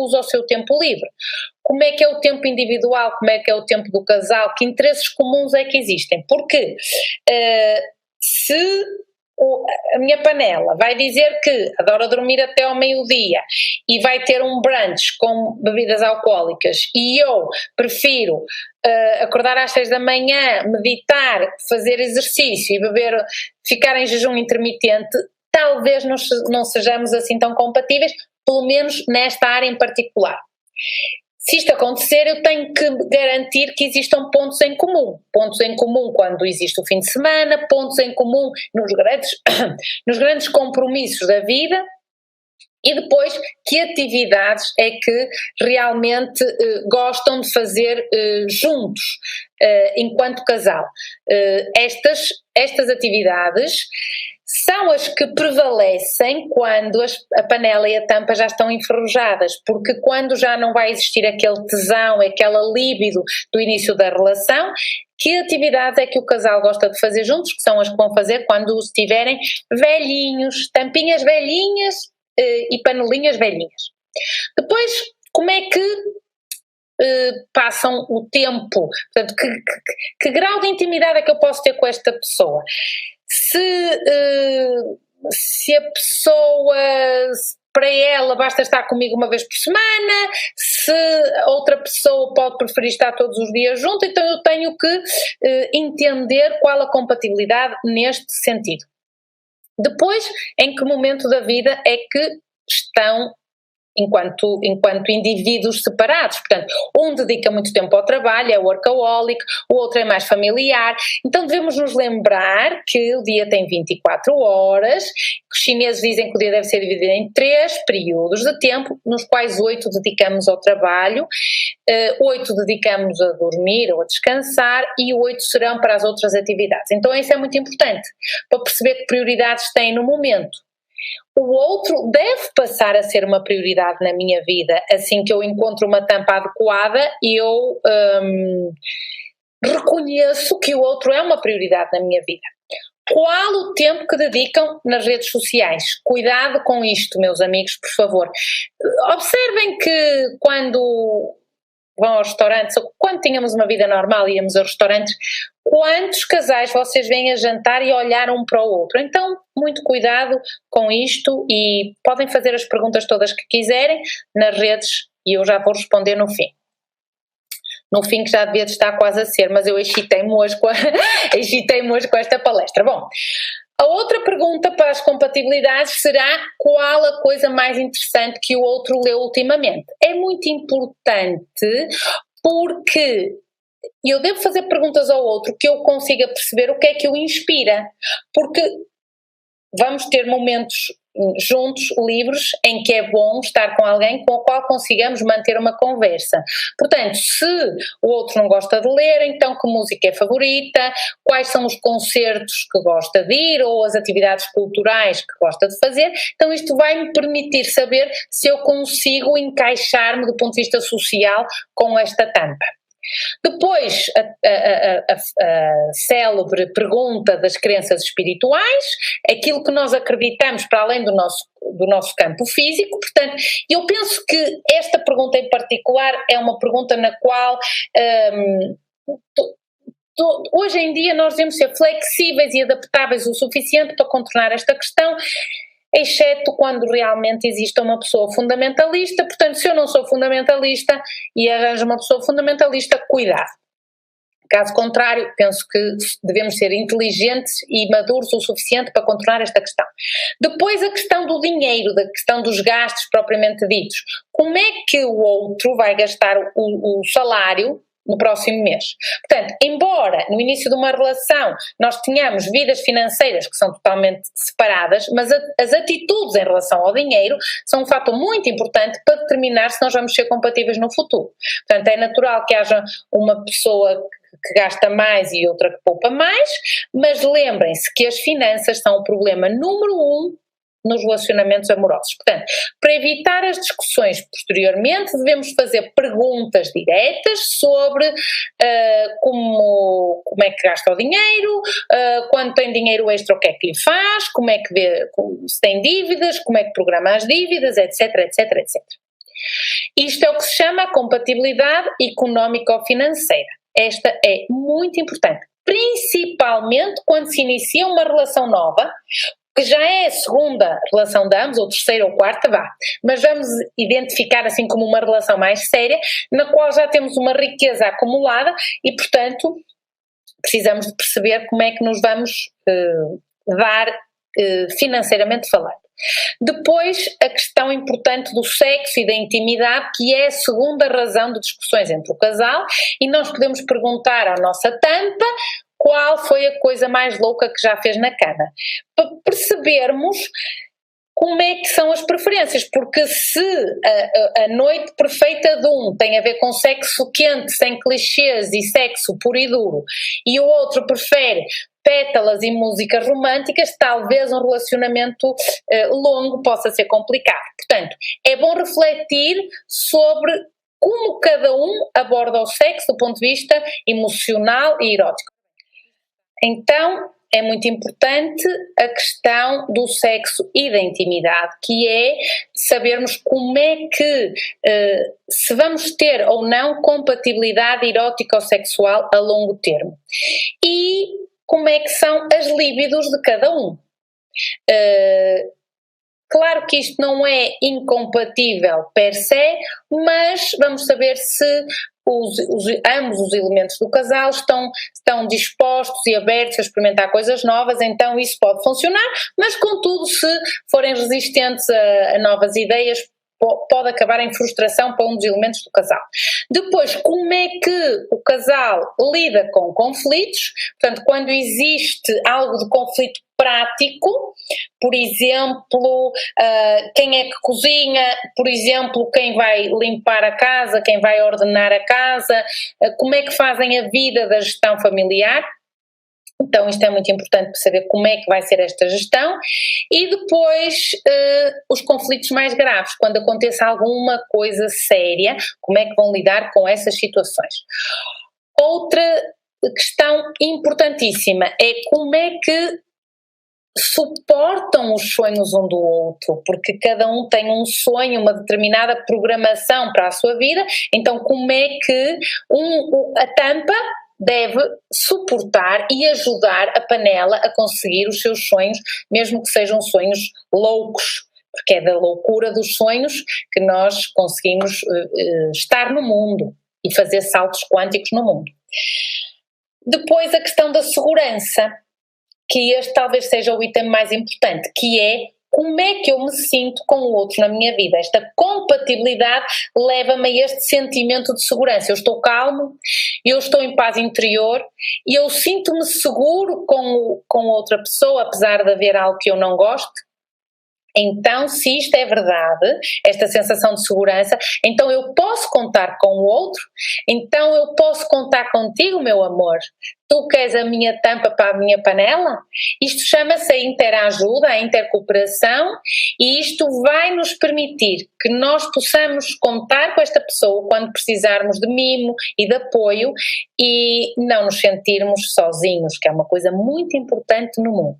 usa o seu tempo livre. Como é que é o tempo individual, como é que é o tempo do casal, que interesses comuns é que existem? Porque se a minha panela vai dizer que adora dormir até ao meio-dia e vai ter um brunch com bebidas alcoólicas e eu prefiro acordar às 6 da manhã, meditar, fazer exercício e ficar em jejum intermitente, talvez não sejamos assim tão compatíveis, pelo menos nesta área em particular. Se isto acontecer, eu tenho que garantir que existam pontos em comum quando existe o fim de semana, pontos em comum nos grandes compromissos da vida, e depois que atividades é que realmente gostam de fazer juntos, enquanto casal. Estas atividades são as que prevalecem quando a panela e a tampa já estão enferrujadas, porque quando já não vai existir aquele tesão, aquela líbido do início da relação, que atividades é que o casal gosta de fazer juntos, que são as que vão fazer quando estiverem velhinhos, tampinhas velhinhas e panelinhas velhinhas. Depois, como é que passam o tempo? Portanto, que grau de intimidade é que eu posso ter com esta pessoa? Se a pessoa, para ela, basta estar comigo uma vez por semana, se outra pessoa pode preferir estar todos os dias junto, então eu tenho que entender qual a compatibilidade neste sentido. Depois, em que momento da vida é que estão enquanto indivíduos separados? Portanto, um dedica muito tempo ao trabalho, é workaholic, o outro é mais familiar, então devemos nos lembrar que o dia tem 24 horas, que os chineses dizem que o dia deve ser dividido em 3 períodos de tempo, nos quais 8 dedicamos ao trabalho, 8 dedicamos a dormir ou a descansar e 8 serão para as outras atividades. Então isso é muito importante, para perceber que prioridades têm no momento. O outro deve passar a ser uma prioridade na minha vida, assim que eu encontro uma tampa adequada e eu reconheço que o outro é uma prioridade na minha vida. Qual o tempo que dedicam nas redes sociais? Cuidado com isto, meus amigos, por favor. Observem que quando vão aos restaurantes, ou quando tínhamos uma vida normal e íamos aos restaurantes, quantos casais vocês vêm a jantar e olhar um para o outro? Então, muito cuidado com isto e podem fazer as perguntas todas que quiserem nas redes e eu já vou responder no fim. No fim, que já devia estar quase a ser, mas eu excitei-me hoje com esta palestra. Bom, a outra pergunta para as compatibilidades será: qual a coisa mais interessante que o outro leu ultimamente? É muito importante porque eu devo fazer perguntas ao outro que eu consiga perceber o que é que o inspira, porque vamos ter momentos juntos, livres, em que é bom estar com alguém com o qual consigamos manter uma conversa. Portanto, se o outro não gosta de ler, então que música é favorita, quais são os concertos que gosta de ir ou as atividades culturais que gosta de fazer. Então isto vai me permitir saber se eu consigo encaixar-me do ponto de vista social com esta tampa. Depois, a célebre pergunta das crenças espirituais, aquilo que nós acreditamos para além do nosso campo físico. Portanto, eu penso que esta pergunta em particular é uma pergunta na qual hoje em dia nós devemos ser flexíveis e adaptáveis o suficiente para contornar esta questão, exceto quando realmente existe uma pessoa fundamentalista. Portanto, se eu não sou fundamentalista e arranjo uma pessoa fundamentalista, cuidado. Caso contrário, penso que devemos ser inteligentes e maduros o suficiente para contornar esta questão. Depois, a questão do dinheiro, da questão dos gastos propriamente ditos. Como é que o outro vai gastar o salário no próximo mês? Portanto, embora no início de uma relação nós tenhamos vidas financeiras que são totalmente separadas, mas as atitudes em relação ao dinheiro são um fator muito importante para determinar se nós vamos ser compatíveis no futuro. Portanto, é natural que haja uma pessoa que gasta mais e outra que poupa mais, mas lembrem-se que as finanças são o problema número 1 nos relacionamentos amorosos. Portanto, para evitar as discussões posteriormente, devemos fazer perguntas diretas sobre como é que gasta o dinheiro, quando tem dinheiro extra o que é que lhe faz, como é que vê, se tem dívidas, como é que programa as dívidas, etc, etc, etc. Isto é o que se chama a compatibilidade económico-financeira. Esta é muito importante, principalmente quando se inicia uma relação nova, que já é a segunda relação de ambos, ou terceira ou quarta, mas vamos identificar assim como uma relação mais séria, na qual já temos uma riqueza acumulada e, portanto, precisamos de perceber como é que nos vamos dar financeiramente falando. Depois, a questão importante do sexo e da intimidade, que é a segunda razão de discussões entre o casal, e nós podemos perguntar à nossa tampa qual foi a coisa mais louca que já fez na cama, para percebermos como é que são as preferências, porque se a noite perfeita de um tem a ver com sexo quente, sem clichês e sexo puro e duro, e o outro prefere pétalas e músicas românticas, talvez um relacionamento longo possa ser complicado. Portanto, é bom refletir sobre como cada um aborda o sexo do ponto de vista emocional e erótico. Então, é muito importante a questão do sexo e da intimidade, que é sabermos como é que, se vamos ter ou não compatibilidade erótico-sexual a longo termo. E como é que são as líbidos de cada um. Claro que isto não é incompatível per se, mas vamos saber se ambos os elementos do casal estão dispostos e abertos a experimentar coisas novas, então isso pode funcionar, mas contudo, se forem resistentes a novas ideias, pode acabar em frustração para um dos elementos do casal. Depois, como é que o casal lida com conflitos? Portanto, quando existe algo de conflito prático, por exemplo, quem é que cozinha, por exemplo, quem vai limpar a casa, quem vai ordenar a casa, como é que fazem a vida da gestão familiar. Então isto é muito importante para saber como é que vai ser esta gestão. E depois os conflitos mais graves, quando aconteça alguma coisa séria, como é que vão lidar com essas situações. Outra questão importantíssima é como é que suportam os sonhos um do outro, porque cada um tem um sonho, uma determinada programação para a sua vida, então como é que a tampa deve suportar e ajudar a panela a conseguir os seus sonhos, mesmo que sejam sonhos loucos, porque é da loucura dos sonhos que nós conseguimos estar no mundo e fazer saltos quânticos no mundo. Depois a questão da segurança, que este talvez seja o item mais importante, que é como é que eu me sinto com o outro na minha vida. Esta compatibilidade leva-me a este sentimento de segurança. Eu estou calmo, eu estou em paz interior e eu sinto-me seguro com outra pessoa, apesar de haver algo que eu não goste. Então, se isto é verdade, esta sensação de segurança, então eu posso contar com o outro, então eu posso contar contigo, meu amor. Tu queres a minha tampa para a minha panela? Isto chama-se a interajuda, a intercooperação, e isto vai nos permitir que nós possamos contar com esta pessoa quando precisarmos de mimo e de apoio e não nos sentirmos sozinhos, que é uma coisa muito importante no mundo.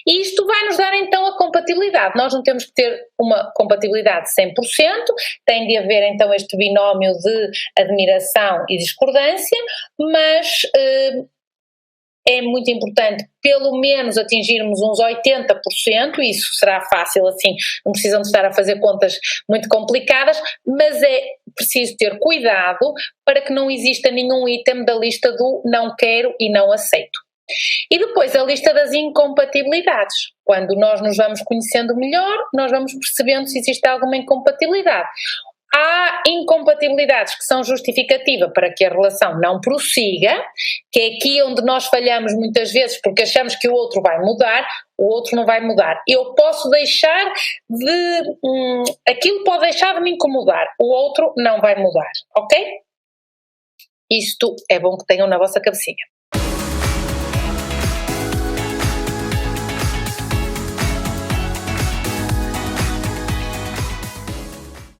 E isto vai nos dar então a compatibilidade. Nós não temos que ter uma compatibilidade 100%, tem de haver então este binómio de admiração e discordância, mas é muito importante pelo menos atingirmos uns 80%, isso será fácil assim, não precisam de estar a fazer contas muito complicadas, mas é preciso ter cuidado para que não exista nenhum item da lista do não quero e não aceito. E depois a lista das incompatibilidades. Quando nós nos vamos conhecendo melhor, nós vamos percebendo se existe alguma incompatibilidade. Há incompatibilidades que são justificativa para que a relação não prossiga, que é aqui onde nós falhamos muitas vezes porque achamos que o outro vai mudar, o outro não vai mudar. Eu posso deixar aquilo pode deixar de me incomodar, o outro não vai mudar, ok? Isto é bom que tenham na vossa cabecinha.